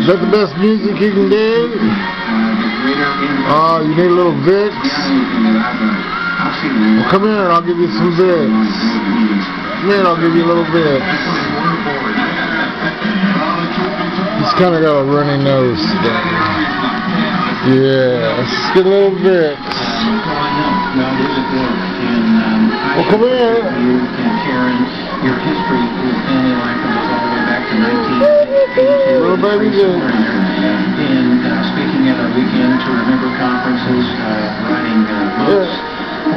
Is that the best music you can do? Oh, you need a little Vicks? Well, come here and I'll give you some Vicks. Come here and I'll give you a little Vicks. He's kind of got a runny nose today. Yeah, let's just get a little Vicks. Well, come here. Your history with family life goes all the way back to 1980. Little baby Vicks. And speaking at our weekend to remember conferences, writing books,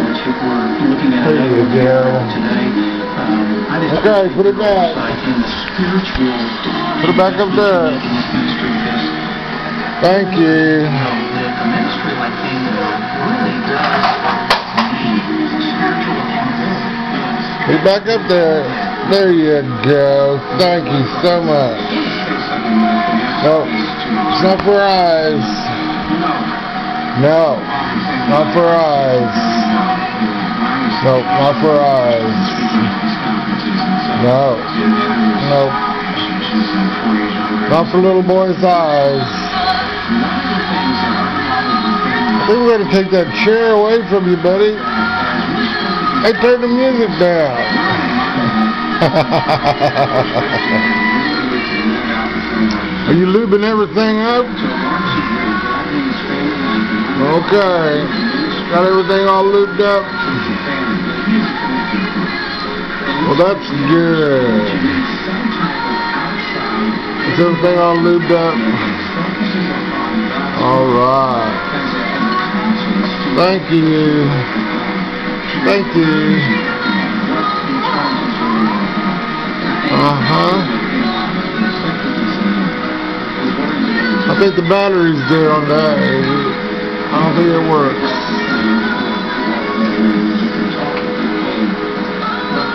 which we're looking at another one today. Okay, put it back. Put it back up there. Thank you. A ministry like Kingdom really does need spiritual accountability. Put it back up there. There you go. Thank you so much. No, it's not for eyes. No, not for eyes. No, not for eyes. No, no, not for little boys' eyes. I think we gotta take that chair away from you, buddy. Hey, turn the music down. Are you lubing everything up? Okay. Got everything all lubed up? Well, that's good. Is everything all lubed up? Alright. Thank you. Thank you. I think the battery's dead on that. I don't think it works.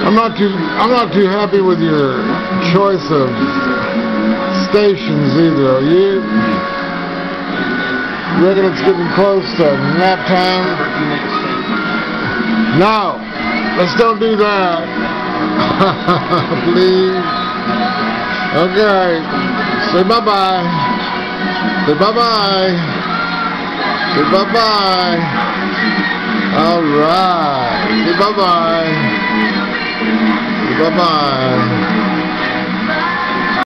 I'm not too happy with your choice of stations either, are you? You reckon it's getting close to nap time? No, let's don't do that. Please. Okay. Say bye-bye. Say bye-bye. Say bye-bye. All right. Say bye-bye. Say bye-bye.